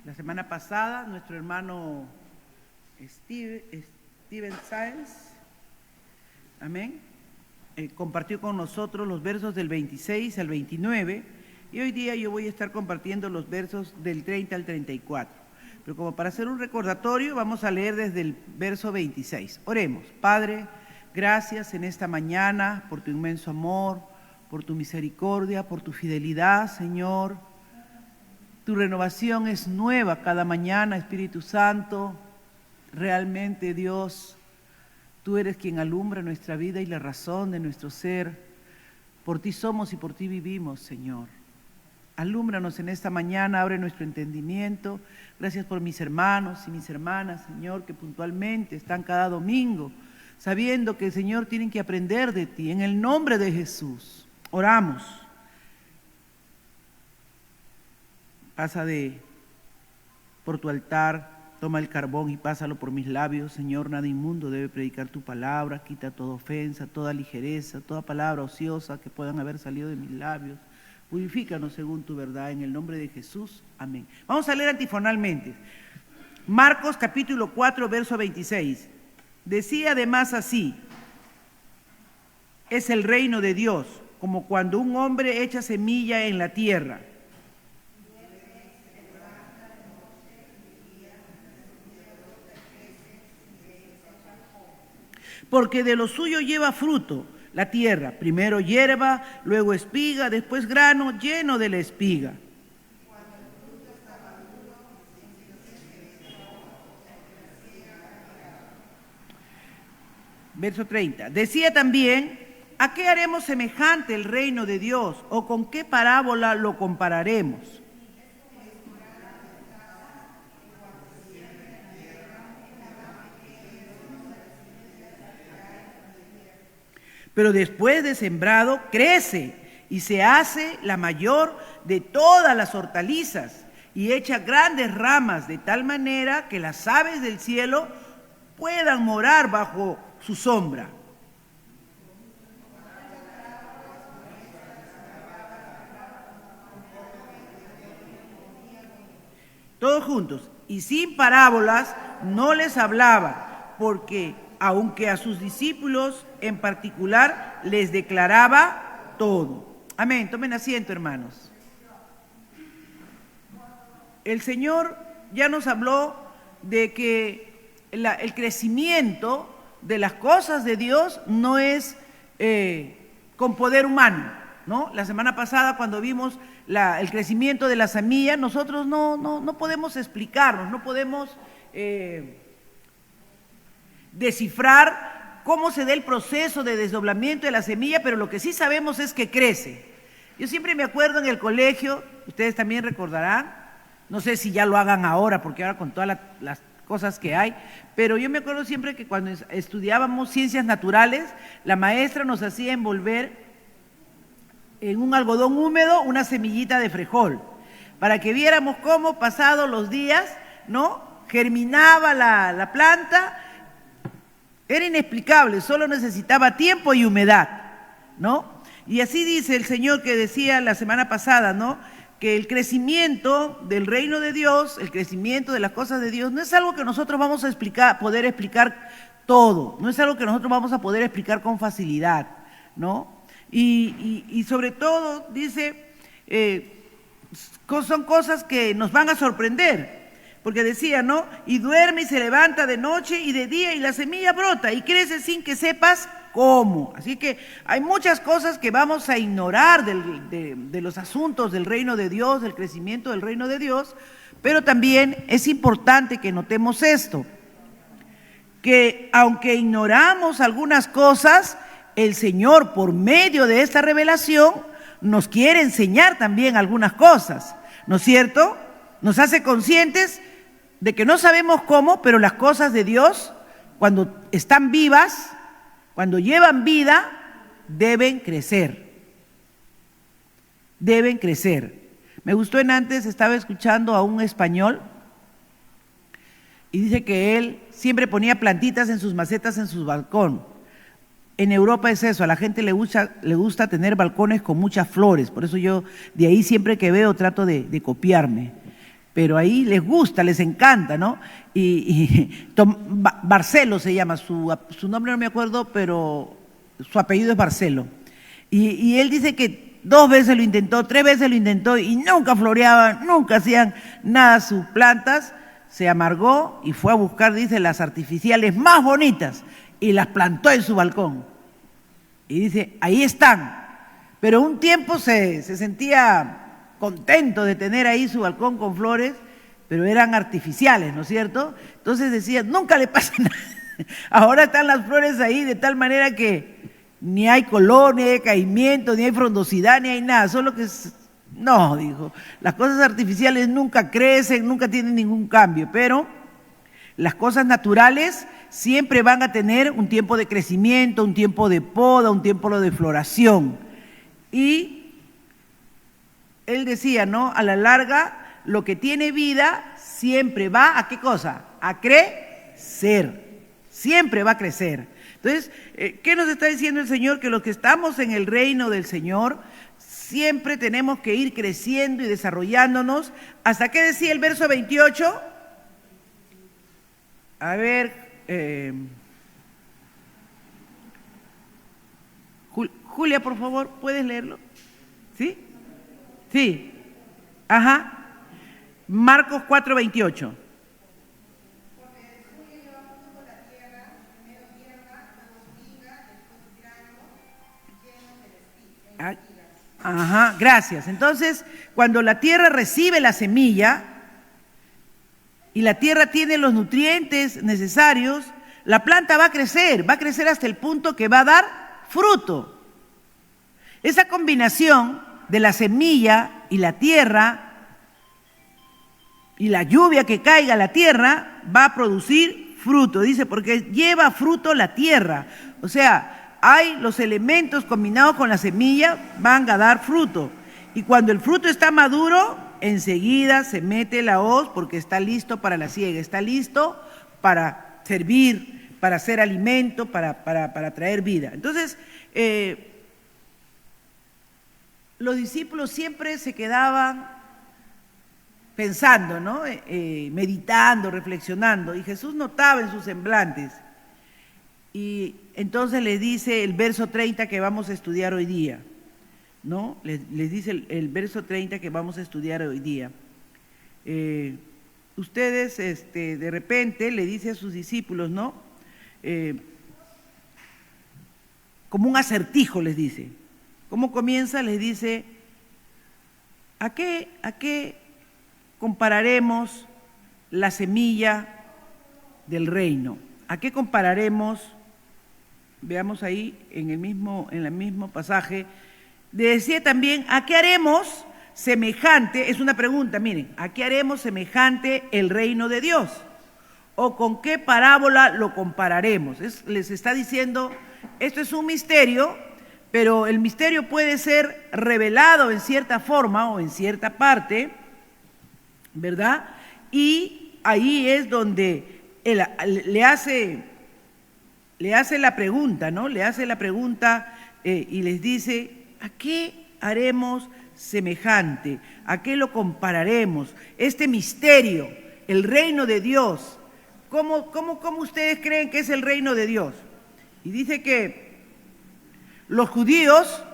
La semana pasada, nuestro hermano Steven Sáenz, amén, compartió con nosotros los versos del 26 al 29, y hoy día yo voy a estar compartiendo los versos del 30 al 34. Pero como para hacer un recordatorio, vamos a leer desde el verso 26. Oremos. Padre, gracias en esta mañana por tu inmenso amor, por tu misericordia, por tu fidelidad, Señor. Tu renovación es nueva cada mañana, Espíritu Santo. Realmente, Dios, tú eres quien alumbra nuestra vida y la razón de nuestro ser. Por ti somos y por ti vivimos, Señor. Alúmbranos en esta mañana, abre nuestro entendimiento. Gracias por mis hermanos y mis hermanas, Señor, que puntualmente están cada domingo, sabiendo que, Señor, tienen que aprender de ti. En el nombre de Jesús, oramos. Pasa por tu altar, toma el carbón y pásalo por mis labios. Señor, nada inmundo debe predicar tu palabra. Quita toda ofensa, toda ligereza, toda palabra ociosa que puedan haber salido de mis labios. Purifícanos según tu verdad, en el nombre de Jesús. Amén. Vamos a leer antifonalmente. Marcos capítulo 4, verso 26. Decía además así: es el reino de Dios, como cuando un hombre echa semilla en la tierra. Porque de lo suyo lleva fruto la tierra, primero hierba, luego espiga, después grano lleno de la espiga. Verso 30. Decía también: ¿a qué haremos semejante el reino de Dios? ¿O con qué parábola lo compararemos? Pero después de sembrado, crece y se hace la mayor de todas las hortalizas y echa grandes ramas de tal manera que las aves del cielo puedan morar bajo su sombra. Todos juntos. Y sin parábolas no les hablaba, porque aunque a sus discípulos en particular les declaraba todo. Amén. Tomen asiento, hermanos. El Señor ya nos habló de que el crecimiento de las cosas de Dios no es con poder humano, ¿no? La semana pasada, cuando vimos el crecimiento de la semilla, nosotros no podemos explicarnos, no podemos descifrar cómo se da el proceso de desdoblamiento de la semilla, pero lo que sí sabemos es que crece. Yo siempre me acuerdo en el colegio, ustedes también recordarán, no sé si ya lo hagan ahora, porque ahora con todas las cosas que hay, pero yo me acuerdo siempre que cuando estudiábamos ciencias naturales, la maestra nos hacía envolver en un algodón húmedo una semillita de frijol, para que viéramos cómo pasados los días, ¿no?, germinaba la planta. Era inexplicable, solo necesitaba tiempo y humedad, ¿no? Y así dice el Señor, que decía la semana pasada, ¿no?, que el crecimiento del reino de Dios, el crecimiento de las cosas de Dios, no es algo que nosotros vamos a poder explicar todo, no es algo que nosotros vamos a poder explicar con facilidad, ¿no? Y sobre todo, dice, son cosas que nos van a sorprender. Porque decía, ¿no? Y duerme y se levanta de noche y de día y la semilla brota y crece sin que sepas cómo. Así que hay muchas cosas que vamos a ignorar de los asuntos del reino de Dios, del crecimiento del reino de Dios, pero también es importante que notemos esto, que aunque ignoramos algunas cosas, el Señor, por medio de esta revelación, nos quiere enseñar también algunas cosas, ¿no es cierto? Nos hace conscientes de que no sabemos cómo, pero las cosas de Dios, cuando están vivas, cuando llevan vida, deben crecer. Deben crecer. Me gustó antes, estaba escuchando a un español y dice que él siempre ponía plantitas en sus macetas en su balcón. En Europa es eso, a la gente le gusta tener balcones con muchas flores, por eso yo de ahí siempre que veo trato de copiarme. pero ahí les gusta, les encanta, ¿no? Barcelo se llama, su nombre no me acuerdo, pero su apellido es Barcelo. Y él dice que 2 veces lo intentó, 3 veces lo intentó y nunca floreaban, nunca hacían nada sus plantas. Se amargó y fue a buscar, dice, las artificiales más bonitas y las plantó en su balcón. Y dice, ahí están. Pero un tiempo se sentía contento de tener ahí su balcón con flores, pero eran artificiales, ¿no es cierto? Entonces decía, nunca le pasa nada. Ahora están las flores ahí de tal manera que ni hay color, ni hay caimiento, ni hay frondosidad, ni hay nada, solo que no, dijo, las cosas artificiales nunca crecen, nunca tienen ningún cambio, pero las cosas naturales siempre van a tener un tiempo de crecimiento, un tiempo de poda, un tiempo de floración. Y él decía, ¿no? A la larga, lo que tiene vida siempre va ¿a qué cosa? A crecer, siempre va a crecer. Entonces, ¿qué nos está diciendo el Señor? Que los que estamos en el reino del Señor siempre tenemos que ir creciendo y desarrollándonos. ¿Hasta qué decía el verso 28? A ver, Julia, por favor, ¿puedes leerlo? ¿Sí? Sí. Ajá. Marcos 4:28. Ajá, gracias. Entonces, cuando la tierra recibe la semilla y la tierra tiene los nutrientes necesarios, la planta va a crecer hasta el punto que va a dar fruto. Esa combinación de la semilla y la tierra y la lluvia que caiga a la tierra va a producir fruto. Dice, porque lleva fruto la tierra. O sea, hay los elementos combinados con la semilla, van a dar fruto. Y cuando el fruto está maduro, enseguida se mete la hoz porque está listo para la siega, está listo para servir, para hacer alimento, para traer vida. Entonces, los discípulos siempre se quedaban pensando, ¿no? Meditando, reflexionando, y Jesús notaba en sus semblantes. Y entonces les dice el verso 30 que vamos a estudiar hoy día, ¿no? Les dice el verso 30 que vamos a estudiar hoy día. Ustedes de repente le dice a sus discípulos, ¿no? Como un acertijo les dice. ¿Cómo comienza? Les dice, ¿a qué compararemos la semilla del reino? ¿A qué compararemos? Veamos ahí en el mismo pasaje. Decía también, ¿a qué haremos semejante? Es una pregunta, miren, ¿a qué haremos semejante el reino de Dios? ¿O con qué parábola lo compararemos? Les está diciendo, esto es un misterio, pero el misterio puede ser revelado en cierta forma o en cierta parte, ¿verdad? Y ahí es donde él le hace la pregunta, ¿no? Le hace la pregunta y les dice, ¿a qué haremos semejante? ¿A qué lo compararemos? Este misterio, el reino de Dios, ¿cómo ustedes creen que es el reino de Dios? Y dice que los judíos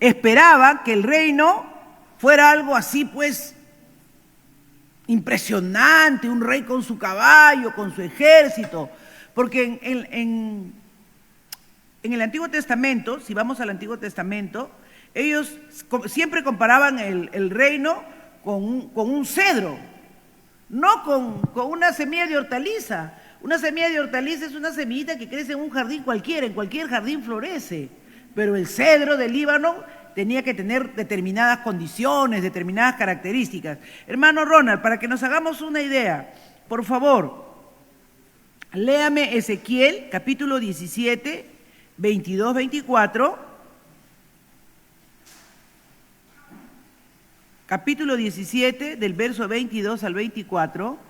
esperaban que el reino fuera algo así, pues, impresionante, un rey con su caballo, con su ejército, porque en el Antiguo Testamento, si vamos al Antiguo Testamento, ellos siempre comparaban el reino con un cedro, no con una semilla de hortaliza. Una semilla de hortaliza es una semillita que crece en un jardín cualquiera, en cualquier jardín florece, pero el cedro del Líbano tenía que tener determinadas condiciones, determinadas características. Hermano Ronald, para que nos hagamos una idea, por favor, léame Ezequiel, capítulo 17, 22, 24. Capítulo 17, del verso 22 al 24.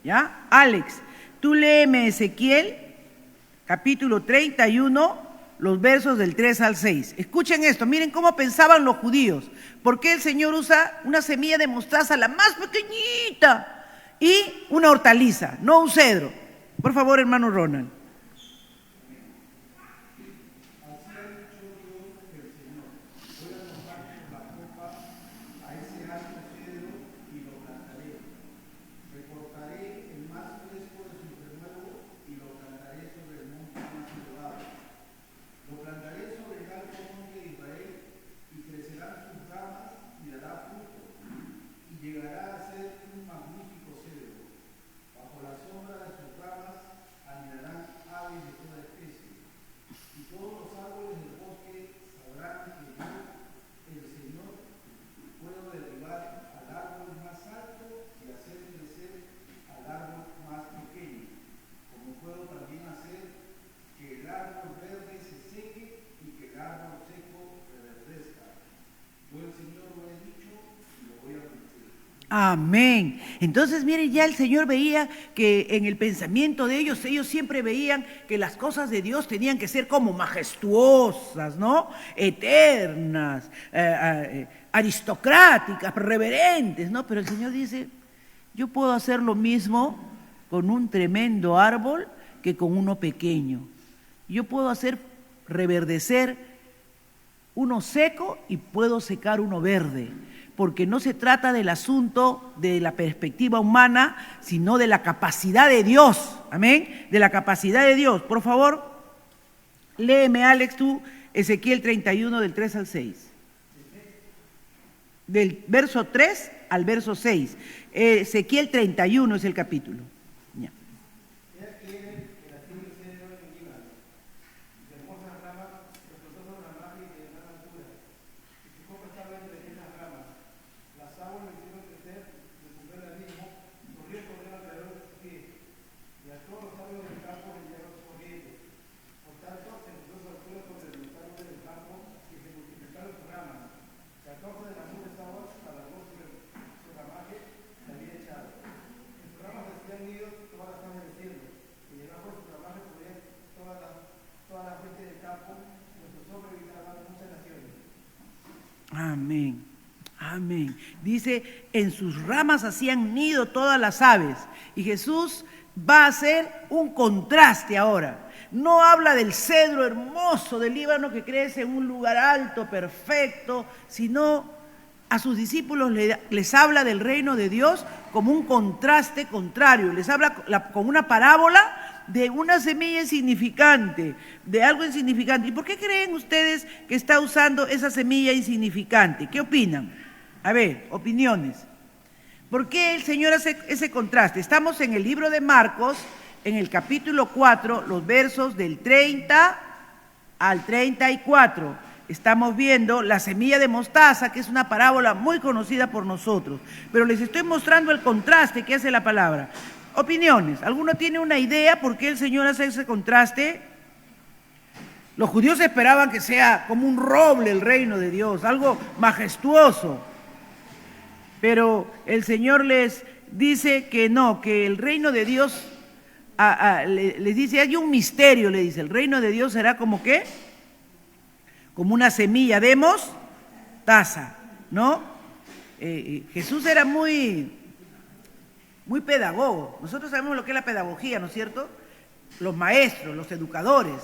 ¿Ya? Alex, tú léeme Ezequiel, capítulo 31, los versos del 3 al 6. Escuchen esto, miren cómo pensaban los judíos. ¿Por qué el Señor usa una semilla de mostaza, la más pequeñita, y una hortaliza, no un cedro? Por favor, hermano Ronald. Amén. Entonces, miren, ya el Señor veía que en el pensamiento de ellos siempre veían que las cosas de Dios tenían que ser como majestuosas, ¿no? Eternas, aristocráticas, reverentes, ¿no? Pero el Señor dice, yo puedo hacer lo mismo con un tremendo árbol que con uno pequeño. Yo puedo hacer reverdecer uno seco y puedo secar uno verde. Porque no se trata del asunto de la perspectiva humana, sino de la capacidad de Dios. Amén. De la capacidad de Dios. Por favor, léeme, Alex, tú, Ezequiel 31 del 3 al 6. Del verso 3 al verso 6. Ezequiel 31 es el capítulo. Ya. Amén, amén. Dice, en sus ramas hacían nido todas las aves. Y Jesús va a hacer un contraste ahora. No habla del cedro hermoso del Líbano que crece en un lugar alto, perfecto, sino a sus discípulos les habla del reino de Dios como un contraste contrario. Les habla con una parábola de una semilla insignificante, de algo insignificante. ¿Y por qué creen ustedes que está usando esa semilla insignificante? ¿Qué opinan? A ver, opiniones. ¿Por qué el Señor hace ese contraste? Estamos en el libro de Marcos, en el capítulo 4, los versos del 30 al 34. Estamos viendo la semilla de mostaza, que es una parábola muy conocida por nosotros. Pero les estoy mostrando el contraste que hace la palabra. Opiniones. ¿Alguno tiene una idea por qué el Señor hace ese contraste? Los judíos esperaban que sea como un roble el reino de Dios, algo majestuoso. Pero el Señor les dice que no, que el reino de Dios, les dice, hay un misterio, le dice, el reino de Dios será como ¿qué? Como una semilla de mostaza, ¿no? Jesús era muy pedagogo. Nosotros sabemos lo que es la pedagogía, ¿no es cierto? Los maestros, los educadores.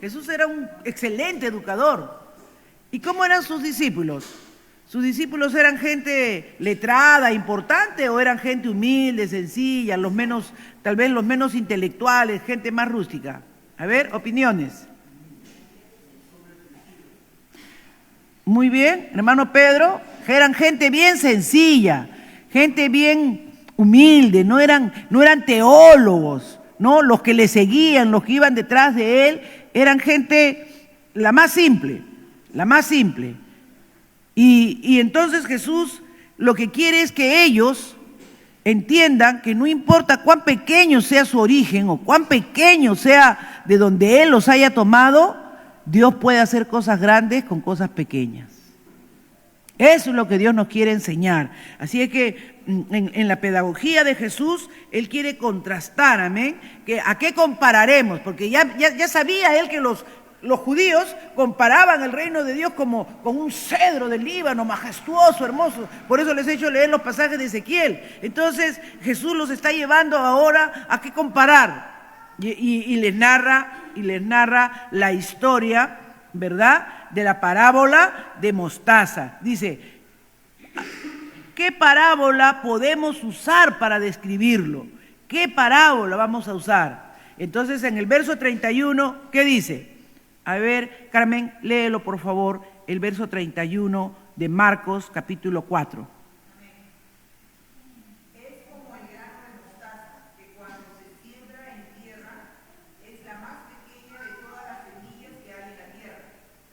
Jesús era un excelente educador. ¿Y cómo eran sus discípulos? ¿Sus discípulos eran gente letrada, importante, o eran gente humilde, sencilla, tal vez los menos intelectuales, gente más rústica? A ver, opiniones. Muy bien, hermano Pedro, eran gente bien sencilla, gente bien humilde, no eran teólogos, ¿no? Los que le seguían, los que iban detrás de él, eran gente la más simple. Y entonces Jesús lo que quiere es que ellos entiendan que no importa cuán pequeño sea su origen o cuán pequeño sea de donde Él los haya tomado, Dios puede hacer cosas grandes con cosas pequeñas. Eso es lo que Dios nos quiere enseñar. Así es que en la pedagogía de Jesús, Él quiere contrastar, amén. ¿A qué compararemos? Porque ya sabía Él que los los judíos comparaban el reino de Dios como con un cedro del Líbano, majestuoso, hermoso. Por eso les he hecho leer los pasajes de Ezequiel. Entonces Jesús los está llevando ahora a qué comparar. Y les narra la historia, ¿verdad?, de la parábola de mostaza. Dice, ¿qué parábola podemos usar para describirlo? ¿Qué parábola vamos a usar? Entonces, en el verso 31, ¿qué dice? A ver, Carmen, léelo por favor, el verso 31 de Marcos, capítulo 4. Es como el grano de mostaza, que cuando se siembra en tierra, es la más pequeña de todas las semillas que hay en la tierra.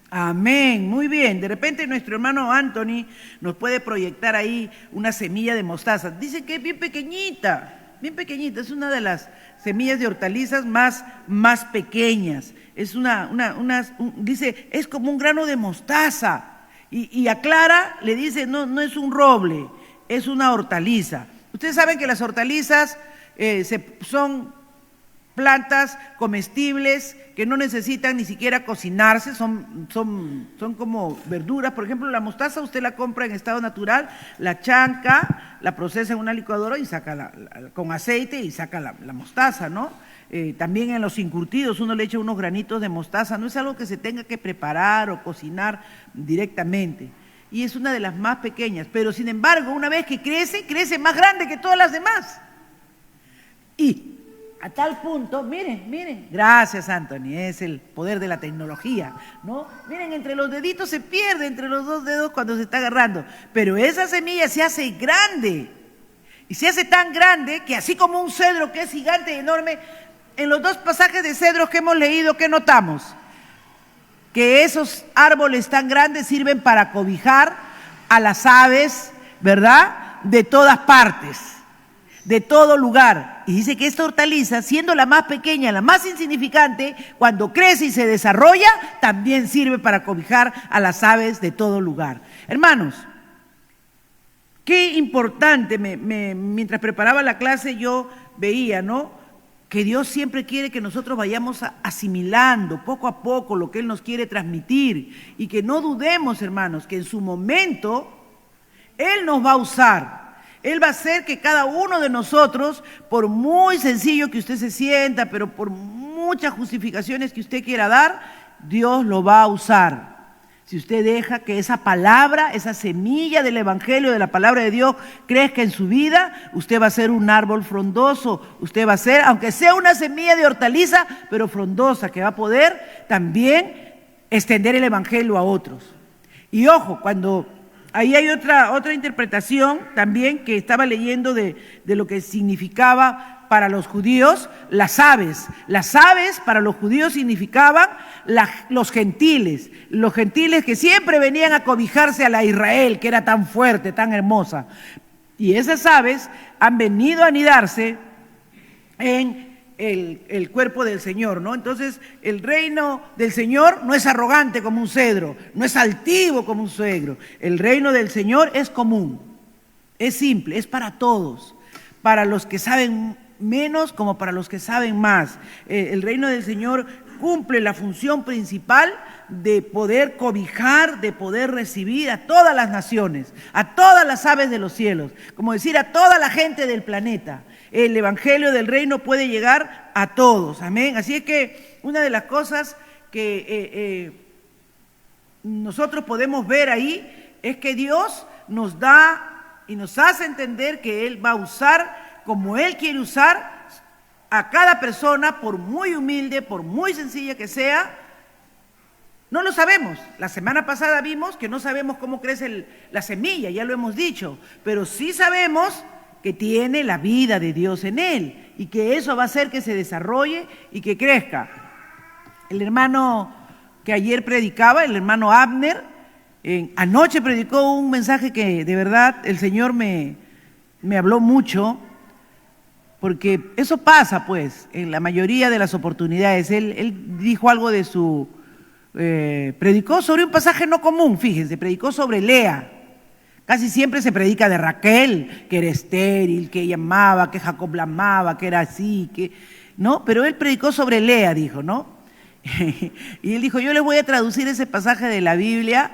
Amén, muy bien. De repente nuestro hermano Anthony nos puede proyectar ahí una semilla de mostaza. Dice que es bien pequeñita, es una de las semillas de hortalizas más pequeñas. Es dice, es como un grano de mostaza. Y aclara, le dice, no es un roble, es una hortaliza. Ustedes saben que las hortalizas son plantas comestibles que no necesitan ni siquiera cocinarse, son como verduras. Por ejemplo, la mostaza usted la compra en estado natural, la chanca, la procesa en una licuadora y saca con aceite y saca la mostaza, ¿no? También en los encurtidos uno le echa unos granitos de mostaza, no es algo que se tenga que preparar o cocinar directamente. Y es una de las más pequeñas, pero sin embargo, una vez que crece más grande que todas las demás. Y a tal punto, miren, gracias Anthony, es el poder de la tecnología, ¿no? Miren, entre los deditos se pierde, entre los dos dedos cuando se está agarrando, pero esa semilla se hace grande, y se hace tan grande que así como un cedro que es gigante y enorme, en los dos pasajes de cedros que hemos leído, ¿qué notamos? Que esos árboles tan grandes sirven para cobijar a las aves, ¿verdad?, de todas partes, de todo lugar. Y dice que esta hortaliza, siendo la más pequeña, la más insignificante, cuando crece y se desarrolla, también sirve para cobijar a las aves de todo lugar. Hermanos, qué importante, mientras preparaba la clase yo veía, ¿no?, que Dios siempre quiere que nosotros vayamos asimilando poco a poco lo que Él nos quiere transmitir y que no dudemos, hermanos, que en su momento Él nos va a usar. Él va a hacer que cada uno de nosotros, por muy sencillo que usted se sienta, pero por muchas justificaciones que usted quiera dar, Dios lo va a usar. Si usted deja que esa palabra, esa semilla del Evangelio, de la palabra de Dios, crezca en su vida, usted va a ser un árbol frondoso. Usted va a ser, aunque sea una semilla de hortaliza, pero frondosa, que va a poder también extender el Evangelio a otros. Y ojo, cuando ahí hay otra interpretación también que estaba leyendo de lo que significaba para los judíos las aves. Las aves para los judíos significaban los gentiles que siempre venían a cobijarse a la Israel, que era tan fuerte, tan hermosa. Y esas aves han venido a anidarse en el cuerpo del Señor, ¿no? Entonces, el reino del Señor no es arrogante como un cedro, no es altivo como un cedro. El reino del Señor es común, es simple, es para todos, para los que saben menos como para los que saben más. El reino del Señor cumple la función principal de poder cobijar, de poder recibir a todas las naciones, a todas las aves de los cielos, como decir, a toda la gente del planeta. El evangelio del reino puede llegar a todos, amén. Así es que una de las cosas que nosotros podemos ver ahí es que Dios nos da y nos hace entender que Él va a usar como Él quiere usar a cada persona, por muy humilde, por muy sencilla que sea. No lo sabemos. La semana pasada vimos que no sabemos cómo crece la semilla, ya lo hemos dicho, pero sí sabemos que tiene la vida de Dios en él y que eso va a hacer que se desarrolle y que crezca. El hermano que ayer predicaba, el hermano Abner, anoche predicó un mensaje que de verdad el Señor me habló mucho, porque eso pasa pues en la mayoría de las oportunidades. Él dijo algo de predicó sobre un pasaje no común, fíjense, predicó sobre Lea. Casi siempre se predica de Raquel, que era estéril, que ella amaba, que Jacob la amaba, que era así, ¿no? Pero él predicó sobre Lea, dijo, ¿no? Y él dijo, yo les voy a traducir ese pasaje de la Biblia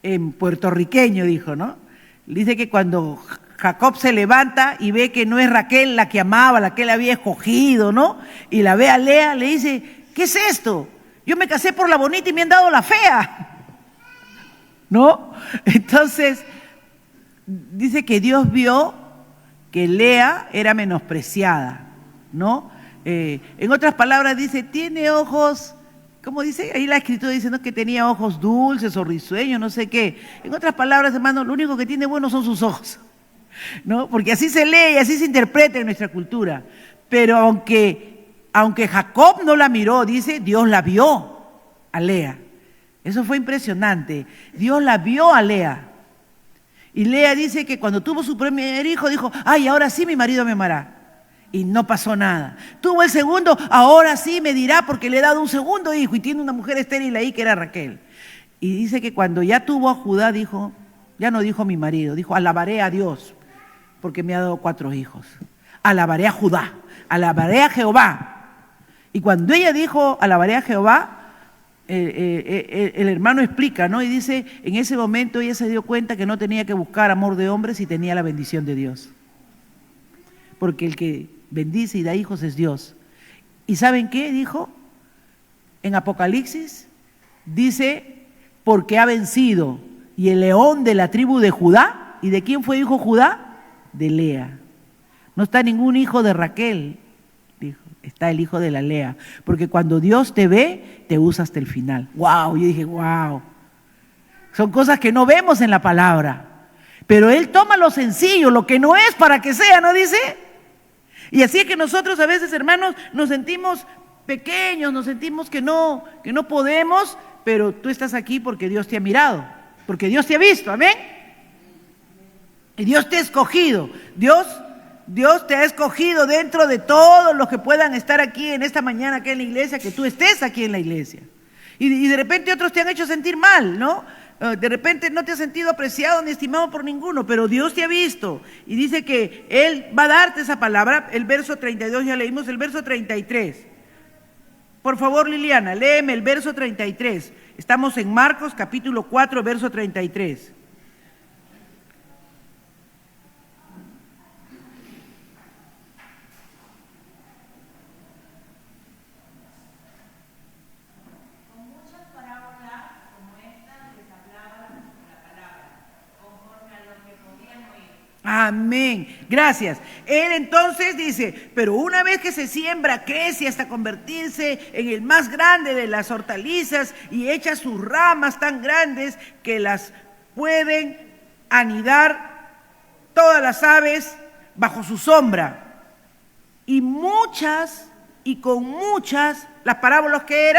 en puertorriqueño, dijo, ¿no? Dice que cuando Jacob se levanta y ve que no es Raquel la que amaba, la que él había escogido, ¿no? Y la ve a Lea, le dice, ¿qué es esto? Yo me casé por la bonita y me han dado la fea, ¿no? Entonces, dice que Dios vio que Lea era menospreciada, ¿no? En otras palabras dice, tiene ojos, ¿cómo dice? Ahí la escritura dice, ¿no? Que tenía ojos dulces o risueños, no sé qué. En otras palabras, hermano, lo único que tiene bueno son sus ojos, ¿no? Porque así se lee y así se interpreta en nuestra cultura. Pero aunque Jacob no la miró, dice, Dios la vio a Lea. Eso fue impresionante. Dios la vio a Lea. Y Lea dice que cuando tuvo su primer hijo, dijo, ay, ahora sí mi marido me amará. Y no pasó nada. Tuvo el segundo, ahora sí me dirá porque le he dado un segundo hijo y tiene una mujer estéril ahí que era Raquel. Y dice que cuando ya tuvo a Judá, dijo, ya no dijo mi marido, dijo, alabaré a Dios porque me ha dado 4 hijos. Alabaré a Judá, alabaré a Jehová. Y cuando ella dijo, alabaré a Jehová, el hermano explica, ¿no? Y dice, en ese momento ella se dio cuenta que no tenía que buscar amor de hombres y tenía la bendición de Dios. Porque el que bendice y da hijos es Dios. ¿Y saben qué dijo? En Apocalipsis dice, porque ha vencido. Y el león de la tribu de Judá, ¿y de quién fue hijo Judá? De Lea. No está ningún hijo de Raquel, dijo, está el hijo de la Lea. Porque cuando Dios te ve, te usa hasta el final. ¡Wow! Yo dije, ¡wow! Son cosas que no vemos en la palabra. Pero Él toma lo sencillo, lo que no es para que sea, ¿no dice? Y así es que nosotros a veces, hermanos, nos sentimos pequeños, nos sentimos que no podemos, pero tú estás aquí porque Dios te ha mirado, porque Dios te ha visto, ¿amén? Y Dios te ha escogido, Dios te ha escogido dentro de todos los que puedan estar aquí en esta mañana, aquí en la iglesia, que tú estés aquí en la iglesia. Y de repente otros te han hecho sentir mal, ¿no? De repente no te has sentido apreciado ni estimado por ninguno, pero Dios te ha visto y dice que Él va a darte esa palabra. El verso 32 ya leímos, el verso 33. Por favor, Liliana, léeme el verso 33. Estamos en Marcos capítulo 4, verso 33. Amén, gracias. Él entonces dice, pero una vez que se siembra, crece hasta convertirse en el más grande de las hortalizas y echa sus ramas tan grandes que las pueden anidar todas las aves bajo su sombra. Y con muchas, las parábolas que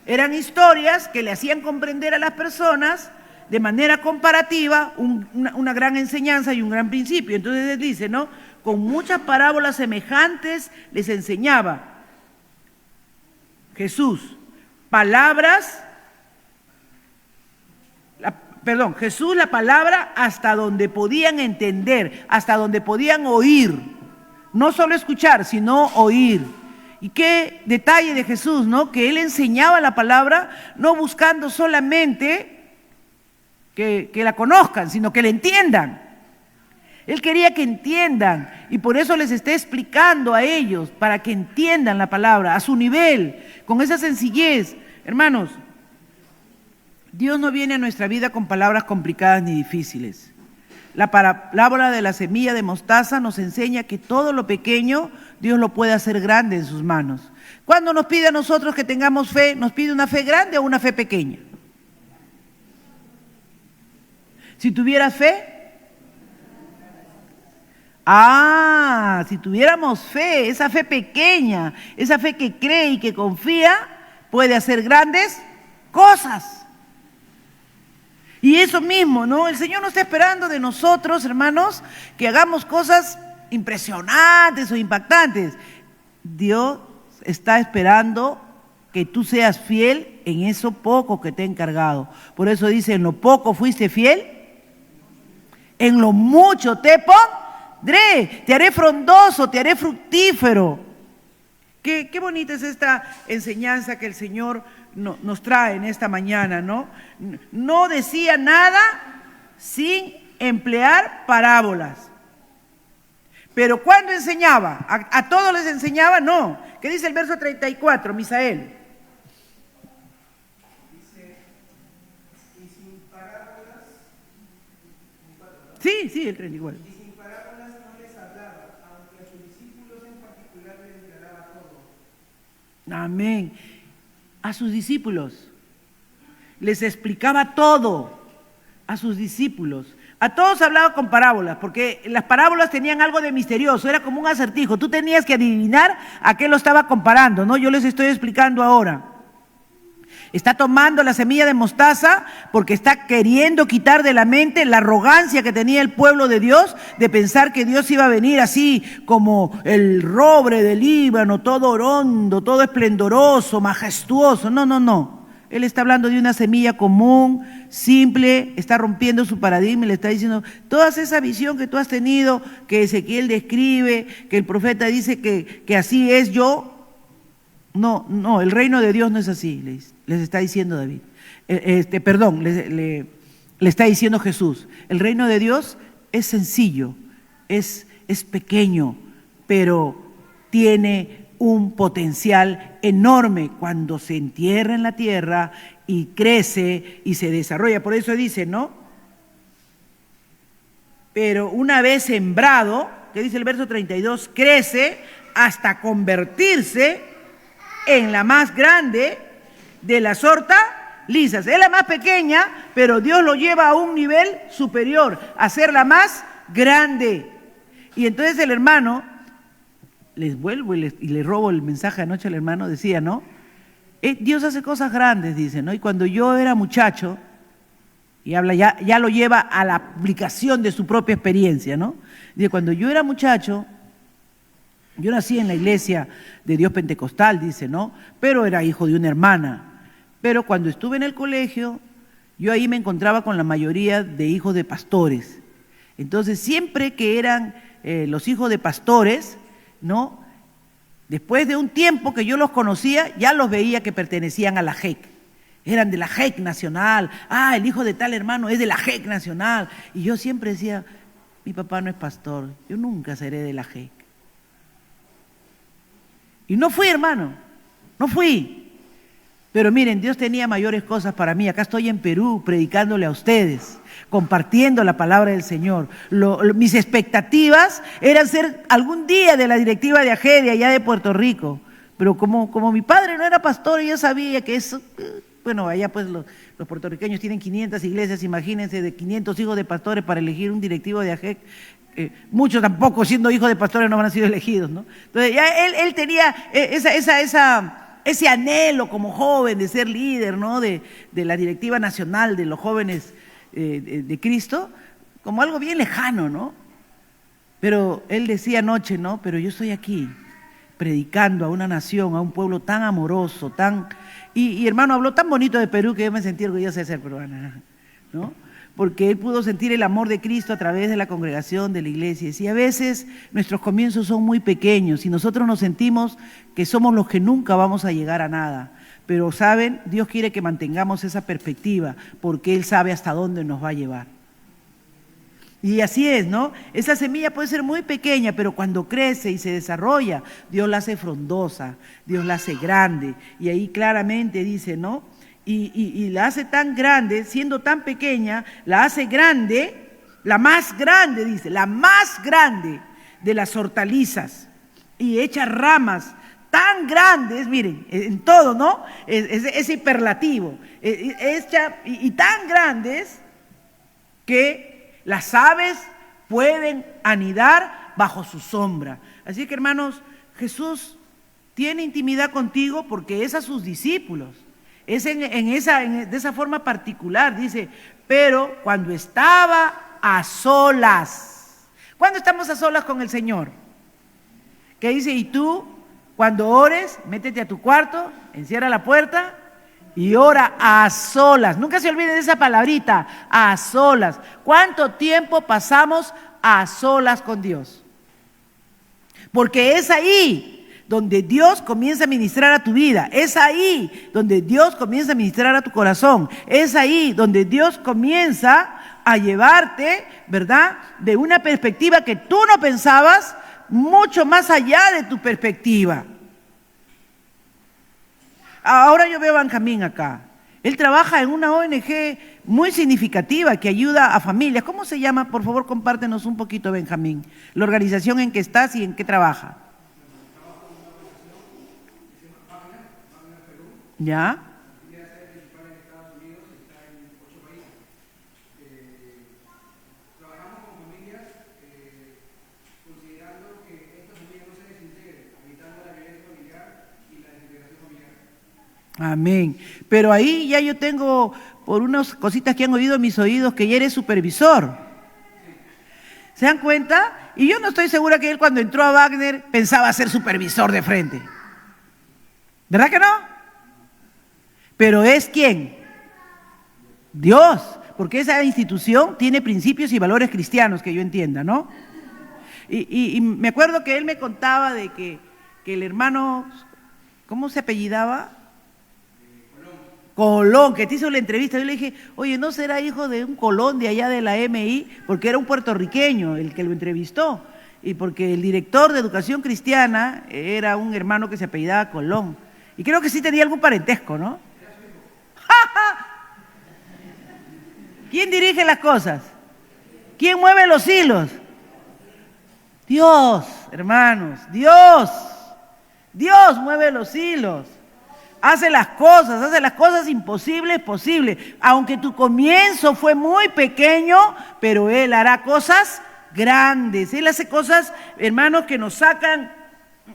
eran historias que le hacían comprender a las personas de manera comparativa una gran enseñanza y un gran principio. Entonces él dice, ¿no? Con muchas parábolas semejantes les enseñaba Jesús Jesús la palabra hasta donde podían entender, hasta donde podían oír, no solo escuchar, sino oír. Y qué detalle de Jesús, ¿no? Que Él enseñaba la palabra no buscando solamente que la conozcan, sino que la entiendan. Él quería que entiendan y por eso les está explicando a ellos, para que entiendan la palabra a su nivel, con esa sencillez. Hermanos, Dios no viene a nuestra vida con palabras complicadas ni difíciles. La parábola de la semilla de mostaza nos enseña que todo lo pequeño Dios lo puede hacer grande en sus manos. Cuando nos pide a nosotros que tengamos fe, ¿nos pide una fe grande o una fe pequeña? Si tuvieras fe, si tuviéramos fe, esa fe pequeña, esa fe que cree y que confía, puede hacer grandes cosas. Y eso mismo, ¿no? El Señor no está esperando de nosotros, hermanos, que hagamos cosas impresionantes o impactantes. Dios está esperando que tú seas fiel en eso poco que te he encargado. Por eso dice, en lo poco fuiste fiel, en lo mucho te pondré, te haré frondoso, te haré fructífero. Qué bonita es esta enseñanza que el Señor nos trae en esta mañana, ¿no? No decía nada sin emplear parábolas. Pero cuando enseñaba, ¿a todos les enseñaba? No. ¿Qué dice el verso 34, Misael? Dice, y sin parábolas, Sí, el 34. y sin parábolas no les hablaba, aunque a sus discípulos en particular les declaraba todo. Amén. A sus discípulos les explicaba todo, a sus discípulos. A todos hablaba con parábolas, porque las parábolas tenían algo de misterioso, era como un acertijo. Tú tenías que adivinar a qué lo estaba comparando, ¿no? Yo les estoy explicando ahora. Está tomando la semilla de mostaza porque está queriendo quitar de la mente la arrogancia que tenía el pueblo de Dios de pensar que Dios iba a venir así como el roble del Líbano, todo orondo, todo esplendoroso, majestuoso. No. Él está hablando de una semilla común, simple, está rompiendo su paradigma y le está diciendo, toda esa visión que tú has tenido, que Ezequiel describe, que el profeta dice que así es yo. No, el reino de Dios no es así, les está diciendo David. Le está diciendo Jesús. El reino de Dios es sencillo, es pequeño, pero tiene un potencial enorme cuando se entierra en la tierra y crece y se desarrolla. Por eso dice, ¿no? Pero una vez sembrado, que dice el verso 32, crece hasta convertirse en la más grande de las hortalizas. Es la más pequeña, pero Dios lo lleva a un nivel superior, a ser la más grande. Y entonces el hermano, les vuelvo y le robo el mensaje anoche al hermano, decía, ¿no? Dios hace cosas grandes, dice, ¿no? Y cuando yo era muchacho, y habla ya lo lleva a la aplicación de su propia experiencia, ¿no? Dice, cuando yo era muchacho, yo nací en la iglesia de Dios Pentecostal, dice, ¿no? Pero era hijo de una hermana. Pero cuando estuve en el colegio, yo ahí me encontraba con la mayoría de hijos de pastores. Entonces, siempre que eran los hijos de pastores, ¿no? Después de un tiempo que yo los conocía, ya los veía que pertenecían a la JEC. Eran de la JEC nacional. El hijo de tal hermano es de la JEC nacional. Y yo siempre decía, mi papá no es pastor, yo nunca seré de la JEC. Y no fui, hermano, no fui. Pero miren, Dios tenía mayores cosas para mí. Acá estoy en Perú predicándole a ustedes, compartiendo la palabra del Señor. Mis expectativas eran ser algún día de la directiva de AGEDE allá de Puerto Rico. Pero como mi padre no era pastor, yo sabía que eso, bueno, allá pues los puertorriqueños tienen 500 iglesias, imagínense, de 500 hijos de pastores para elegir un directivo de AGEC. Muchos tampoco, siendo hijos de pastores, no van a ser elegidos, ¿no? Entonces ya él tenía ese anhelo como joven de ser líder, ¿no? De la directiva nacional de los jóvenes de Cristo, como algo bien lejano, ¿no? Pero él decía anoche, ¿no? Pero yo estoy aquí predicando a una nación, a un pueblo tan amoroso, y hermano, habló tan bonito de Perú que yo me sentí orgullosa de ser peruana, ¿no? Porque él pudo sentir el amor de Cristo a través de la congregación, de la iglesia. Y a veces nuestros comienzos son muy pequeños y nosotros nos sentimos que somos los que nunca vamos a llegar a nada. Pero, ¿saben? Dios quiere que mantengamos esa perspectiva porque Él sabe hasta dónde nos va a llevar. Y así es, ¿no? Esa semilla puede ser muy pequeña, pero cuando crece y se desarrolla, Dios la hace frondosa, Dios la hace grande. Y ahí claramente dice, ¿no? Y la hace tan grande, siendo tan pequeña, la hace grande, la más grande, dice, la más grande de las hortalizas. Y echa ramas tan grandes, miren, en todo, ¿no? Es hiperlativo. Echa y tan grandes que las aves pueden anidar bajo su sombra. Así que, hermanos, Jesús tiene intimidad contigo porque es a sus discípulos. Es de esa forma particular, dice, pero cuando estaba a solas. ¿Cuándo estamos a solas con el Señor? ¿Qué dice? Y tú, cuando ores, métete a tu cuarto, encierra la puerta y ora a solas. Nunca se olviden de esa palabrita, a solas. ¿Cuánto tiempo pasamos a solas con Dios? Porque es ahí donde Dios comienza a ministrar a tu vida. Es ahí donde Dios comienza a ministrar a tu corazón. Es ahí donde Dios comienza a llevarte, ¿verdad?, de una perspectiva que tú no pensabas, mucho más allá de tu perspectiva. Ahora yo veo a Benjamín acá. Él trabaja en una ONG muy significativa que ayuda a familias. ¿Cómo se llama? Por favor, compártenos un poquito, Benjamín, la organización en que estás y en qué trabaja. ¿Ya? Amén. Pero ahí ya yo tengo, por unas cositas que han oído en mis oídos, que ya eres supervisor. ¿Se dan cuenta? Y yo no estoy segura que él cuando entró a Wagner pensaba ser supervisor de frente. ¿Verdad que no? Pero es ¿quién? Dios, porque esa institución tiene principios y valores cristianos, que yo entienda, ¿no? Y me acuerdo que él me contaba de que el hermano, ¿cómo se apellidaba? Colón, que te hizo la entrevista. Yo le dije, oye, ¿no será hijo de un Colón de allá de la MI? Porque era un puertorriqueño el que lo entrevistó. Y porque el director de Educación Cristiana era un hermano que se apellidaba Colón. Y creo que sí tenía algún parentesco, ¿no? ¿Quién dirige las cosas? ¿Quién mueve los hilos? Dios, hermanos, Dios. Dios mueve los hilos. Hace las cosas imposibles posibles. Aunque tu comienzo fue muy pequeño, pero Él hará cosas grandes. Él hace cosas, hermanos, que nos sacan.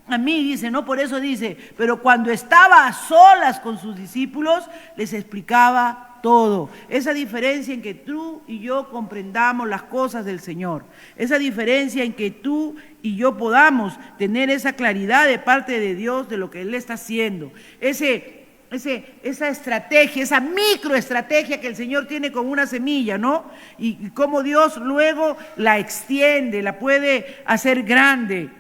A mí dice, no, por eso dice, pero cuando estaba a solas con sus discípulos, les explicaba todo. Esa diferencia en que tú y yo comprendamos las cosas del Señor. Esa diferencia en que tú y yo podamos tener esa claridad de parte de Dios de lo que Él está haciendo. Esa estrategia, esa microestrategia que el Señor tiene con una semilla, ¿no? Y cómo Dios luego la extiende, la puede hacer grande.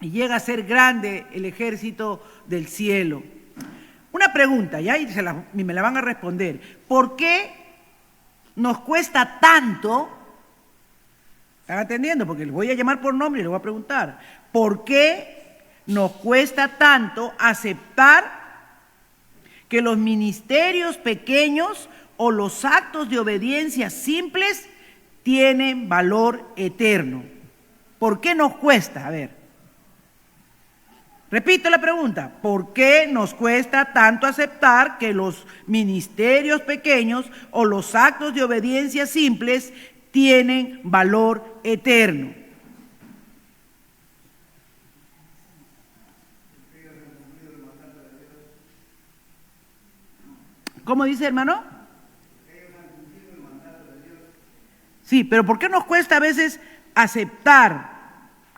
Y llega a ser grande el ejército del cielo. Una pregunta, ¿ya? Y me la van a responder. ¿Por qué nos cuesta tanto? ¿Están atendiendo? Porque les voy a llamar por nombre y les voy a preguntar. ¿Por qué nos cuesta tanto aceptar que los ministerios pequeños o los actos de obediencia simples tienen valor eterno? ¿Por qué nos cuesta? A ver. Repito la pregunta, ¿por qué nos cuesta tanto aceptar que los ministerios pequeños o los actos de obediencia simples tienen valor eterno? ¿Cómo dice, hermano? Sí, pero ¿por qué nos cuesta a veces aceptar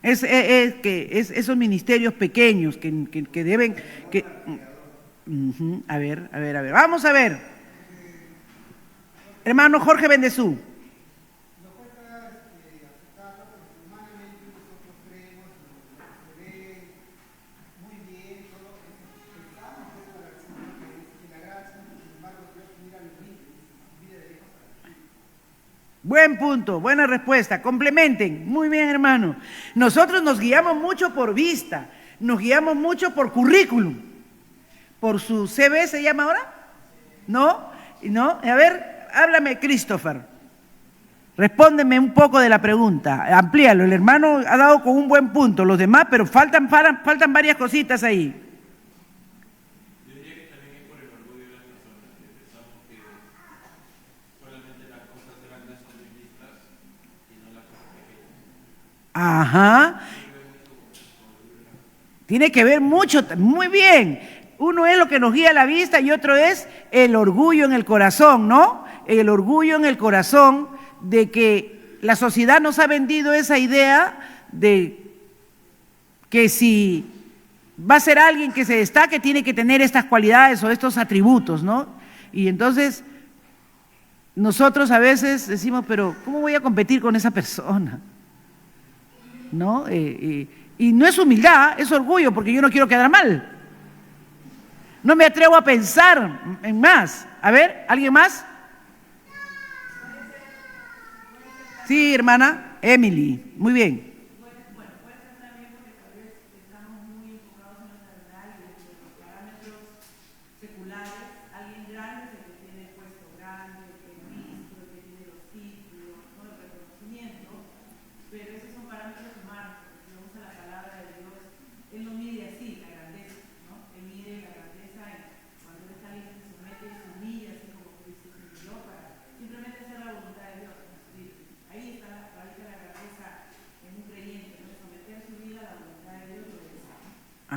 esos ministerios pequeños que deben... A ver, vamos a ver. Hermano Jorge Bendezú. Buen punto, buena respuesta, complementen, muy bien, hermano. Nosotros nos guiamos mucho por vista, nos guiamos mucho por currículum, por su CV, ¿se llama ahora? ¿No? ¿No? A ver, háblame, Christopher, respóndeme un poco de la pregunta, amplíalo, el hermano ha dado con un buen punto, los demás, pero faltan varias cositas ahí. Ajá. Tiene que ver mucho, muy bien. Uno es lo que nos guía a la vista y otro es el orgullo en el corazón, ¿no? El orgullo en el corazón de que la sociedad nos ha vendido esa idea de que si va a ser alguien que se destaque tiene que tener estas cualidades o estos atributos, ¿no? Y entonces nosotros a veces decimos, pero ¿cómo voy a competir con esa persona? ¿No? Y no es humildad, es orgullo, porque yo no quiero quedar mal. No me atrevo a pensar en más. A ver, ¿alguien más? Sí, hermana, Emily, muy bien.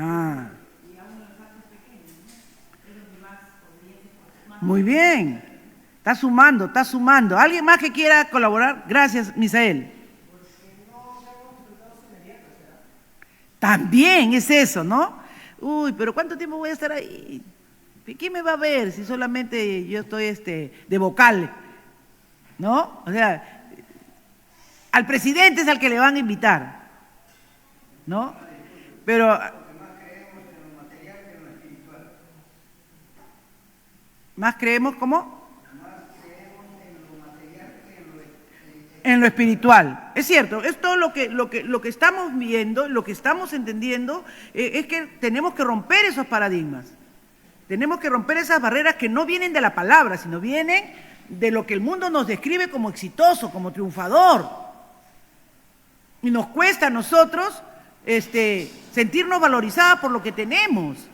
Ah, muy bien. Está sumando, está sumando. ¿Alguien más que quiera colaborar? Gracias, Misael. También es eso, ¿no? Uy, pero ¿cuánto tiempo voy a estar ahí? ¿Quién me va a ver si solamente yo estoy de vocal? ¿No? O sea, al presidente es al que le van a invitar, ¿no? Pero más creemos, ¿cómo? En lo espiritual. Es cierto, es todo lo que estamos viendo, lo que estamos entendiendo, es que tenemos que romper esos paradigmas. Tenemos que romper esas barreras que no vienen de la palabra, sino vienen de lo que el mundo nos describe como exitoso, como triunfador. Y nos cuesta a nosotros sentirnos valorizadas por lo que tenemos,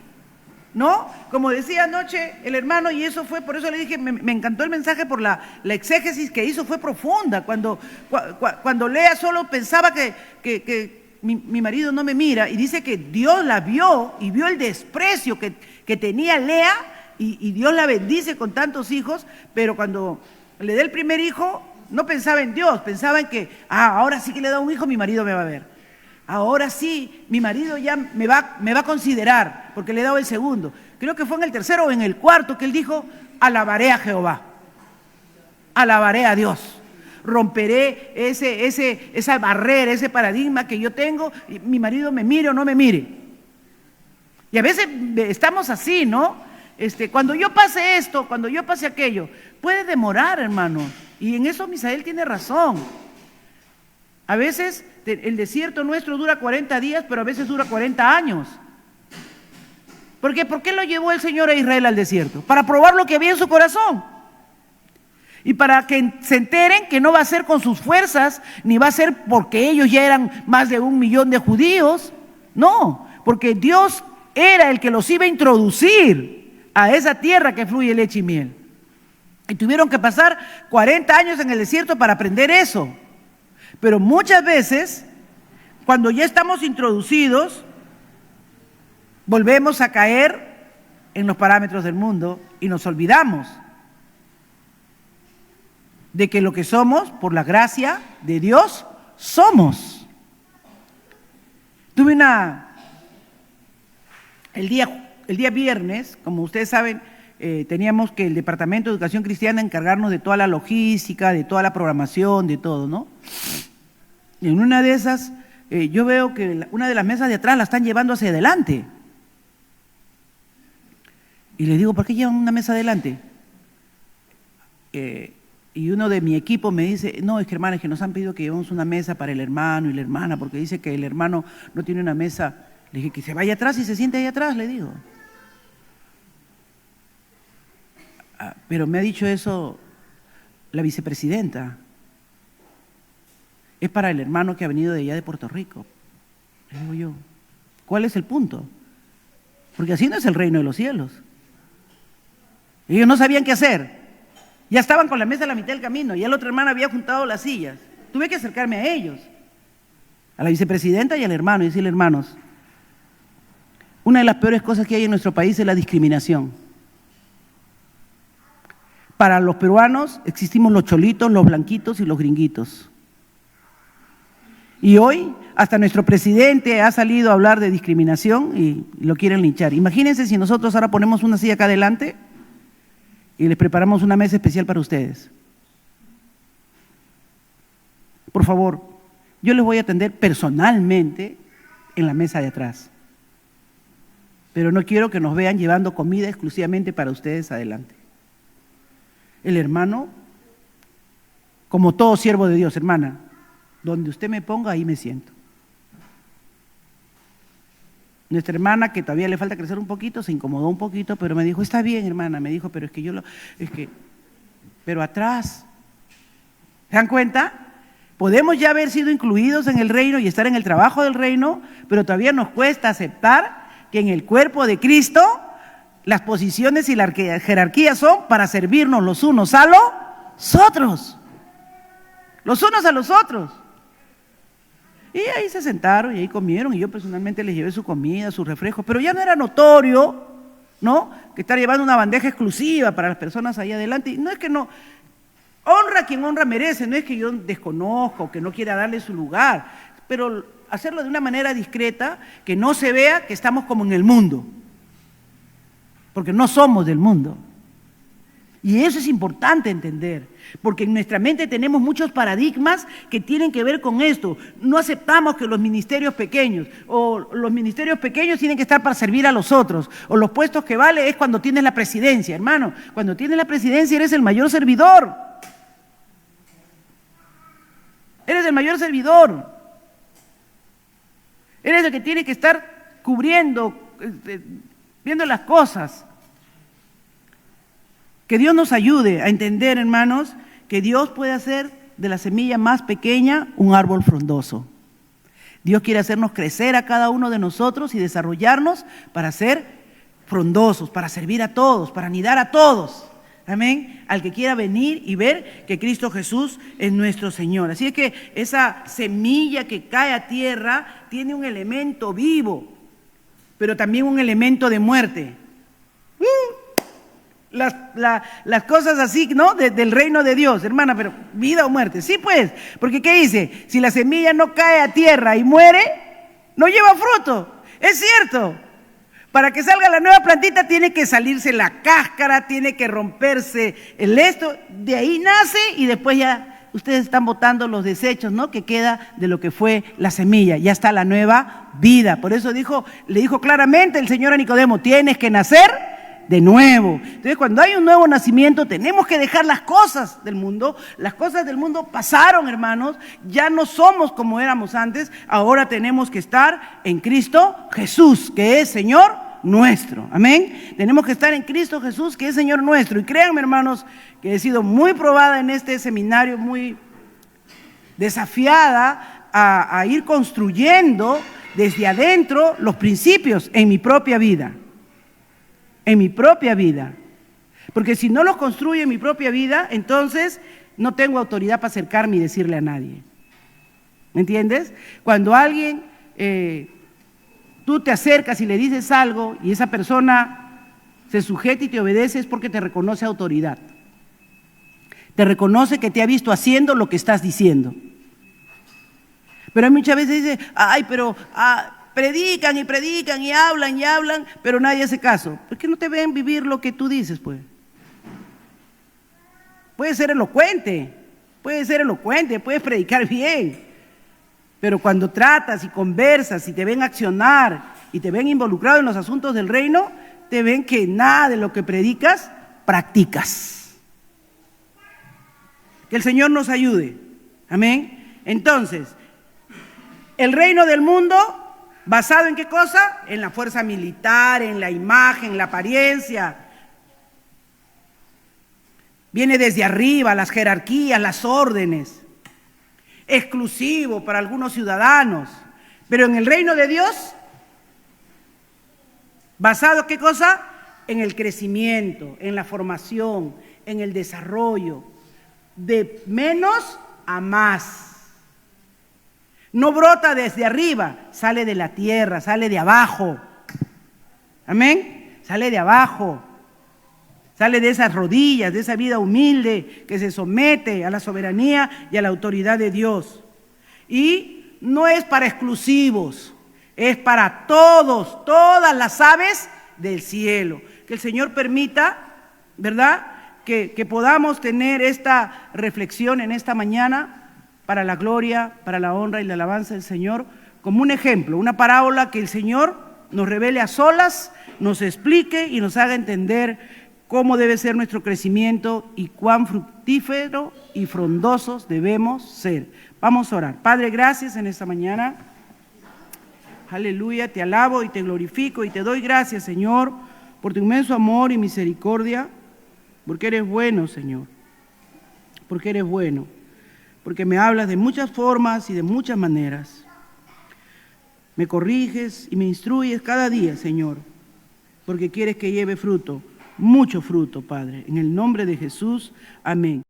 ¿no? Como decía anoche el hermano, y eso fue, por eso le dije, me encantó el mensaje por la exégesis que hizo, fue profunda. Cuando Lea solo pensaba que mi marido no me mira, y dice que Dios la vio y vio el desprecio que tenía Lea, y Dios la bendice con tantos hijos, pero cuando le dé el primer hijo, no pensaba en Dios, pensaba en que, ahora sí que le da un hijo, mi marido me va a ver. Ahora sí, mi marido ya me va a considerar, porque le he dado el segundo. Creo que fue en el tercero o en el cuarto que él dijo, alabaré a Jehová, alabaré a Dios. Romperé esa barrera, ese paradigma que yo tengo, y mi marido me mire o no me mire. Y a veces estamos así, ¿no? Cuando yo pase esto, cuando yo pase aquello, puede demorar, hermano. Y en eso Misael tiene razón. A veces el desierto nuestro dura 40 días, pero a veces dura 40 años. ¿Por qué? ¿Por qué lo llevó el Señor a Israel al desierto? Para probar lo que había en su corazón. Y para que se enteren que no va a ser con sus fuerzas, ni va a ser porque ellos ya eran más de 1 millón de judíos. No, porque Dios era el que los iba a introducir a esa tierra que fluye leche y miel. Y tuvieron que pasar 40 años en el desierto para aprender eso. Pero muchas veces, cuando ya estamos introducidos, volvemos a caer en los parámetros del mundo y nos olvidamos de que lo que somos, por la gracia de Dios, somos. Tuve el día viernes, como ustedes saben, teníamos que el Departamento de Educación Cristiana encargarnos de toda la logística, de toda la programación, de todo, ¿no? Y en una de esas, yo veo que una de las mesas de atrás la están llevando hacia adelante. Y le digo, ¿por qué llevan una mesa adelante? Y uno de mi equipo me dice, no, es que hermana, es que nos han pedido que llevemos una mesa para el hermano y la hermana, porque dice que el hermano no tiene una mesa. Le dije, que se vaya atrás y se siente ahí atrás, le digo. Pero me ha dicho eso la vicepresidenta. Es para el hermano que ha venido de allá de Puerto Rico. Le digo yo, ¿cuál es el punto? Porque así no es el reino de los cielos. Ellos no sabían qué hacer. Ya estaban con la mesa a la mitad del camino, ya la otra hermana había juntado las sillas. Tuve que acercarme a ellos, a la vicepresidenta y al hermano, y decirle, hermanos, una de las peores cosas que hay en nuestro país es la discriminación. Para los peruanos existimos los cholitos, los blanquitos y los gringuitos. Y hoy hasta nuestro presidente ha salido a hablar de discriminación y lo quieren linchar. Imagínense si nosotros ahora ponemos una silla acá adelante y les preparamos una mesa especial para ustedes. Por favor, yo les voy a atender personalmente en la mesa de atrás. Pero no quiero que nos vean llevando comida exclusivamente para ustedes adelante. El hermano, como todo siervo de Dios, hermana, donde usted me ponga, ahí me siento. Nuestra hermana, que todavía le falta crecer un poquito, se incomodó un poquito, pero me dijo, está bien, hermana, me dijo, pero es que pero atrás. ¿Se dan cuenta? Podemos ya haber sido incluidos en el reino y estar en el trabajo del reino, pero todavía nos cuesta aceptar que en el cuerpo de Cristo las posiciones y la jerarquía son para servirnos los unos a los otros. Los unos a los otros. Y ahí se sentaron y ahí comieron y yo personalmente les llevé su comida, sus refrescos, pero ya no era notorio, ¿no?, que estar llevando una bandeja exclusiva para las personas ahí adelante. Y no es que no, honra a quien honra merece, no es que yo desconozca o que no quiera darle su lugar, pero hacerlo de una manera discreta, que no se vea que estamos como en el mundo, porque no somos del mundo. Y eso es importante entender, porque en nuestra mente tenemos muchos paradigmas que tienen que ver con esto. No aceptamos que los ministerios pequeños, o los ministerios pequeños tienen que estar para servir a los otros, o los puestos que vale es cuando tienes la presidencia. Hermano, cuando tienes la presidencia eres el mayor servidor. Eres el mayor servidor. Eres el que tiene que estar cubriendo, viendo las cosas. Que Dios nos ayude a entender, hermanos, que Dios puede hacer de la semilla más pequeña un árbol frondoso. Dios quiere hacernos crecer a cada uno de nosotros y desarrollarnos para ser frondosos, para servir a todos, para anidar a todos. Amén. Al que quiera venir y ver que Cristo Jesús es nuestro Señor. Así es que esa semilla que cae a tierra tiene un elemento vivo, pero también un elemento de muerte. Las cosas así, ¿no?, del reino de Dios, hermana, pero vida o muerte. Sí, pues, porque ¿qué dice? Si la semilla no cae a tierra y muere, no lleva fruto. Es cierto. Para que salga la nueva plantita tiene que salirse la cáscara, tiene que romperse el esto, de ahí nace y después ya ustedes están botando los desechos, ¿no?, que queda de lo que fue la semilla. Ya está la nueva vida. Por eso le dijo claramente el Señor a Nicodemo, tienes que nacer de nuevo. Entonces, cuando hay un nuevo nacimiento, tenemos que dejar las cosas del mundo. Las cosas del mundo pasaron, hermanos. Ya no somos como éramos antes. Ahora tenemos que estar en Cristo Jesús, que es Señor nuestro. Amén. Tenemos que estar en Cristo Jesús, que es Señor nuestro. Y créanme, hermanos, que he sido muy probada en este seminario, muy desafiada a ir construyendo desde adentro los principios en mi propia vida. En mi propia vida. Porque si no los construyo en mi propia vida, entonces no tengo autoridad para acercarme y decirle a nadie. ¿Me entiendes? Cuando alguien, tú te acercas y le dices algo y esa persona se sujeta y te obedece, es porque te reconoce autoridad. Te reconoce que te ha visto haciendo lo que estás diciendo. Pero muchas veces dice, ay, pero predican y predican y hablan, pero nadie hace caso. ¿Por qué no te ven vivir lo que tú dices, pues? Puedes ser elocuente, puedes predicar bien, pero cuando tratas y conversas y te ven accionar y te ven involucrado en los asuntos del reino, te ven que nada de lo que predicas, practicas. Que el Señor nos ayude. Amén. Entonces, el reino del mundo, ¿basado en qué cosa? En la fuerza militar, en la imagen, en la apariencia. Viene desde arriba, las jerarquías, las órdenes. Exclusivo para algunos ciudadanos. Pero en el reino de Dios, ¿basado en qué cosa? En el crecimiento, en la formación, en el desarrollo. De menos a más. No brota desde arriba, sale de la tierra, sale de abajo. Amén. Sale de abajo. Sale de esas rodillas, de esa vida humilde que se somete a la soberanía y a la autoridad de Dios. Y no es para exclusivos, es para todos, todas las aves del cielo. Que el Señor permita, ¿verdad?, que podamos tener esta reflexión en esta mañana, para la gloria, para la honra y la alabanza del Señor, como un ejemplo, una parábola que el Señor nos revele a solas, nos explique y nos haga entender cómo debe ser nuestro crecimiento y cuán fructífero y frondosos debemos ser. Vamos a orar. Padre, gracias en esta mañana. Aleluya, te alabo y te glorifico y te doy gracias, Señor, por tu inmenso amor y misericordia, porque eres bueno, Señor, porque eres bueno, porque me hablas de muchas formas y de muchas maneras. Me corriges y me instruyes cada día, Señor, porque quieres que lleve fruto, mucho fruto, Padre. En el nombre de Jesús, amén.